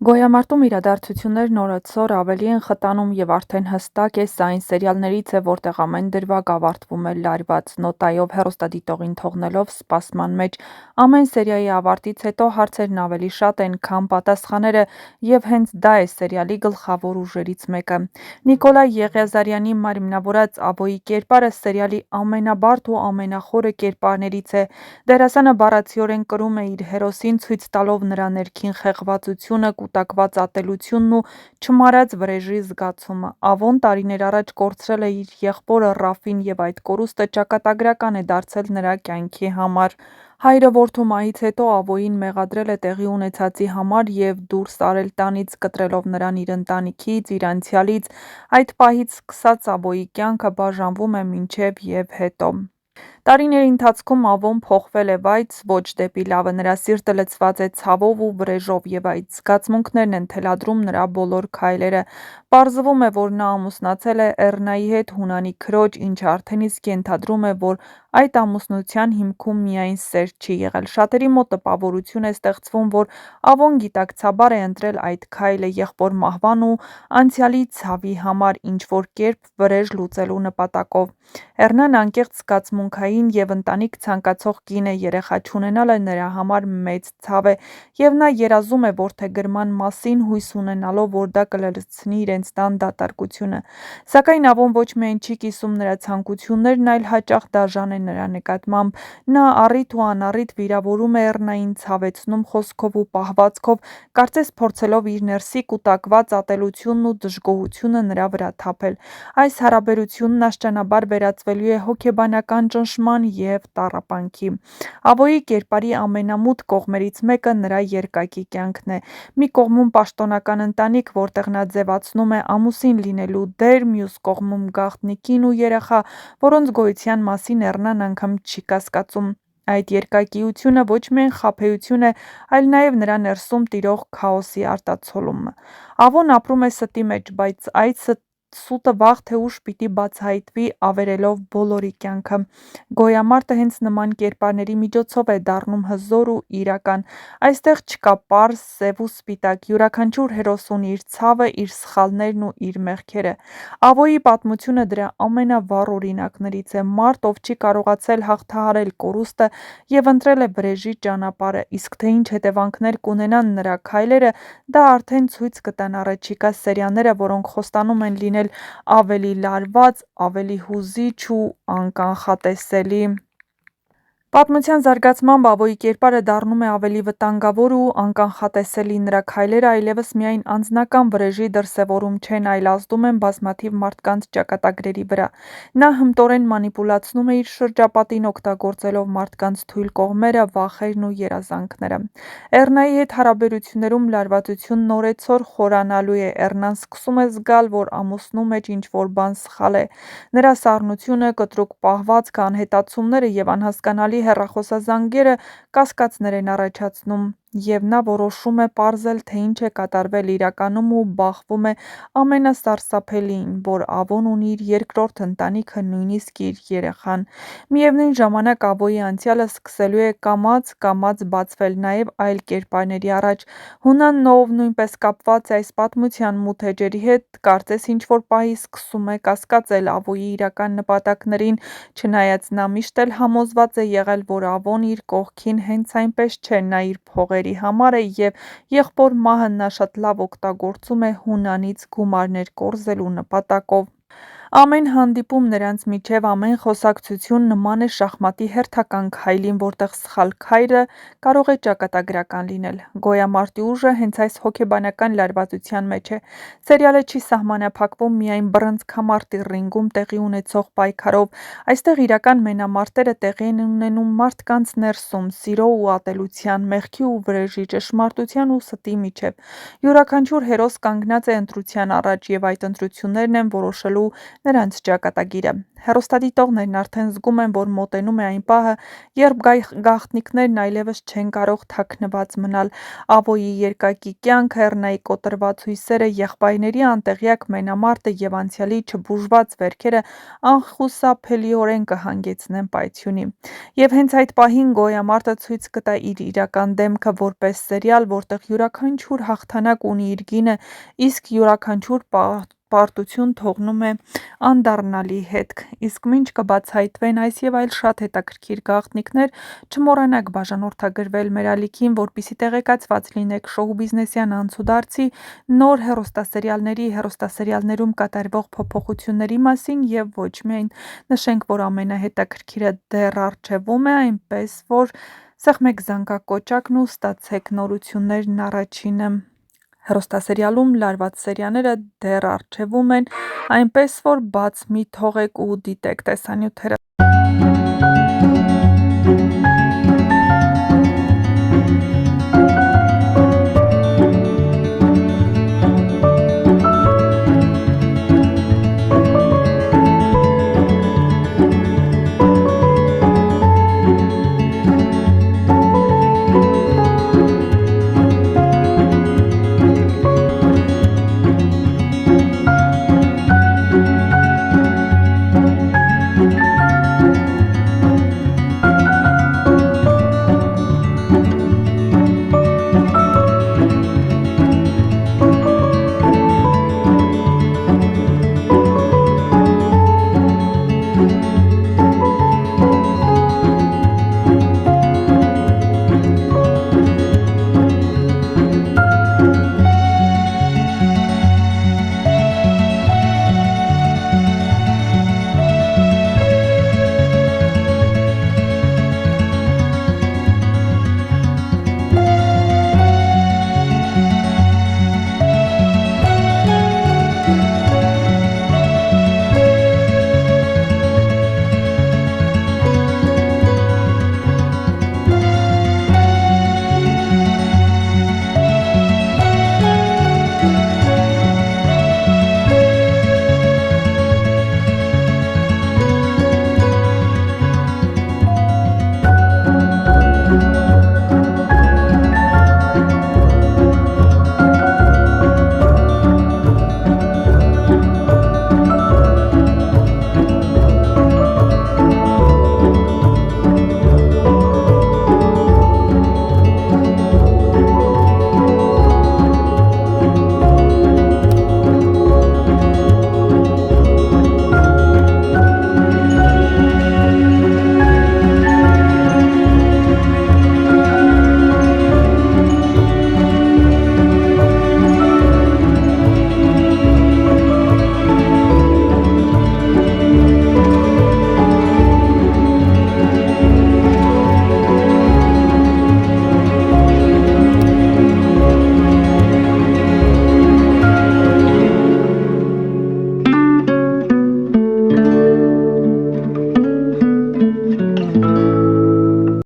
Գոյամարտում իրադարձություններն օրեցօր ավելի են խտանում և արդեն հստակ է, սա այն սերիալներից է, որտեղ ամեն դրվագ ավարտվում է լարված նոտայով, հեռուստադիտողին թողնելով սպասման մեջ։ Ամեն սերիայի ավարտից հետո հարցերն ավելի շատ են, քան պատասխանները, և հենց դա է սերիալի գլխավոր ուժերից մեկը։ Նիկոլայ Եղիազարյանի մարմնավորած Աբոյի կերպարը սերիալի ամենաբարդ ու ամենախորը կերպարներից է։ Դերասանը բառացիորեն կրում է իր հերոսին, ցույց տալով նրա ներքին խեղվածությունը, կուտակված ատելությունն ու չմարած վրեժի զգացումը։ Ավոն տարիներ առաջ կորցրել է իր եղբորը Ռաֆին, և այդ կորուստը ճակատագրական է դարձել նրա կյանքի համար։ Հայրը որդու մահից հետո Աբոյին մեղադրել է տեղի ունեցածի համար և դուրս արել տանից, կտրելով նրան իր ընտանիքից, իր անցյալից։ Այդ պահից սկսած Աբոյի կյանքը բաժանվում է մինչև և հետո։ Տարիների ընթացքում Ավոն փոխվել է, բայց ոչ դեպի լավը։ Նրա սիրտը լցված է ցավով ու վրեժով, և այդ զգացմունքներն են թելադրում նրա բոլոր քայլերը։ Պարզվում է, որ նա ամուսնացել է Էռնայի հետ, հունանի քրոջ, ինչը արդեն իսկ ենթադրում է, որ այդ ամուսնության հիմքում միայն սեր չի եղել։ Շատերի մոտ տպավորություն է ստեղծվում, որ Ավոն գիտակցաբար է ընտրել այդ քայլը եղբոր մահվան ու անցյալի ցավի համար, ինչ-որ կերպ վրեժ լուծելու նպատակով։ Էռնան անկեղծ զգացմունքային և ընտանիք ցանկացող կին է, երեխա չունենալը նրա համար մեծ ցավ է, և նա երազում է որդեգրման մասին, հույս ունենալով, որ դա կլցնի իրենց տան դատարկությունը։ Սակայն Ավոն ոչ միայն չի կիսում նրա ցանկություններն, այլ հաճախ դաժան է նրա նկատմամբ։ Նա առիթ ու անառիթ վիրավորում է Էռնային, ցավեցնում խոսքով ու պահվածքով, կարծես փորձելով իր ներսի կուտակված ատելությունն ու դժգոհությունը նրա վրա թափել։ Այս հարաբերությունն աստիճանաբար վերածվելու է հոգեբանական ճնշման և տառապանքի։ Աբոյի կերպարի ամենամութ կողմերից մեկը նրա երկակի կյանքն է։ Մի կողմում պաշտոնական ընտանիք, որտեղ նա ձևացնում է ամուսին լինելու դեր, մյուս կողմում գաղտնի կին ու երեխա, որոնց գոյության մասին Էռնան անգամ չի կասկածում։ Այդ երկակիությունը ոչ միայն խաբեություն է, այլ նաև նրա ներսում տիրող քաոսի արտացոլում։ Ավոն ապրում է ստի մեջ, բայց այդ սուտը վաղ թե ուշ պիտի բացահայտվի, ավերելով բոլորի կյանքը։ Գոյամարտը հենց նման կերպարների միջոցով է դառնում հզոր ու իրական։ Այստեղ չկա պարզ սև ու սպիտակ։ Յուրաքանչյուր հերոս ունի իր ցավը, իր սխալներն ու իր մեղքերը։ Աբոյի պատմությունը դրա ամենավառ օրինակներից է։ Մարդ, ով չի կարողացել հաղթահարել կորուստը և ընտրել է վրեժի ճանապարհը, իսկ թե ինչ հետևանքներ կունենան նրա քայլերը, դա արդեն ցույց կտան առաջիկա սերիաները, որոնք խոստանում են լինել ավելի լարված, ավելի հուզիչ ու անկանխատեսելի։ Պատմության զարգացմամբ Աբոյի կերպարը դառնում է ավելի վտանգավոր ու անկանխատեսելի։ Նրա քայլերը այլևս միայն անձնական վրեժի դրսևորում չեն, այլ ազդում են բազմաթիվ մարդկանց ճակատագրերի վրա։ Նա հմտորեն մանիպուլացնում է իր շրջապատին, օգտագործելով մարդկանց թույլ կողմերը, վախերն ու երազանքները։ Էռնայի հետ հարաբերություններում լարվածությունն օրեցօր խորանալու է։ Էռնան սկսում է զգալ, որ ամուսնու մեջ ինչ-որ բան սխալ է։ Նրա սառնությունը, կտրուկ պահվածքը, անհետացումները և անհասկանալի հեռախոսազանգերը կասկածներ են առաջացնում, և նա որոշում է պարզել, թե ինչ է կատարվել իրականում, ու բախվում է ամենասարսափելիին, որ Ավոն ունի իր երկրորդ ընտանիքը, նույնիսկ իր երեխան։ Միևնույն ժամանակ Աբոյի անցյալը սկսելու է կամաց բացվել նաև այլ կերպարների առաջ։ Հունանն, ով նույնպես կապված է այս պատմության մութ էջերի հետ, կարծես ինչ-որ պահի սկսում է կասկածել Աբոյի իրական նպատակներին, չնայած նա միշտ էլ համոզված է եղել, որ Ավոն իր կողքին հենց այնպես չէ, նա իր փողերի համար է, և եղբոր մահը նա շատ լավ օգտագործում է Հունանից գումարներ կորզելու նպատակով։ Ամեն հանդիպում նրանց միջև, ամեն խոսակցություն նման է շախմատի հերթական քայլին, որտեղ սխալ քայլը կարող է ճակատագրական լինել։ Գոյամարտի ուժը հենց այս հոգեբանական լարվածության մեջ է։ Սերիալը չի սահմանափակվում միայն բռնցքամարտի ռինգում տեղի ունեցող պայքարով։ Այստեղ իրական մենամարտերը տեղի են ունենում մարդկանց ներսում՝ սիրո ու ատելության, մեղքի ու վրեժի, ճշմարտության ու ստի միջև։ Յուրաքանչյուր հերոս կանգնած է ընտրության առաջ, և այդ ընտրություններն են որոշելու նրանց ճակատագիրը։ Հեռուստադիտողներն արդեն զգում են, որ մոտենում է այն պահը, երբ գաղտնիքներն այլևս չեն կարող թաքնված մնալ։ Ավոյի երկակի կյանքը, Էռնայի կոտրված հույսերը, եղբայրների անտեղյակ մենամարտը և անցյալի չբուժված վերքերը անխուսափելիորեն կհանգեցնեն պայթյունի։ Եվ հենց այդ պահին գոյամարտը ցույց կտա իր իրական դեմքը որպես սերիալ, որտեղ յուրաքանչյուր հաղթանակ ունի իր գինը, իսկ յուրաքանչյուր պարտություն թողնում է անդառնալի հետք։ Իսկ մինչ կբացահայտվեն այս և այլ շատ հետաքրքիր գաղտնիքներ, չմոռանաք բաժանորդագրվել մեր ալիքին, որպեսզի տեղեկացված լինեք շոու-բիզնեսյան անցուդարձի, նոր հեռուստասերիալների, հեռուստասերիալներում կատարվող փոփոխությունների մասին և ոչ միայն։ Նշենք, որ ամենահետաքրքիրը դեռ առջևում է, այնպես որ սեղմեք զանգակոճակն ու ստացեք նորություններն առաջինը։ Հեռուստասերիալում լարված սերիաները դեռ առջևում են, այնպես որ բաց մի թողեք ու դիտեք տեսանյութերը։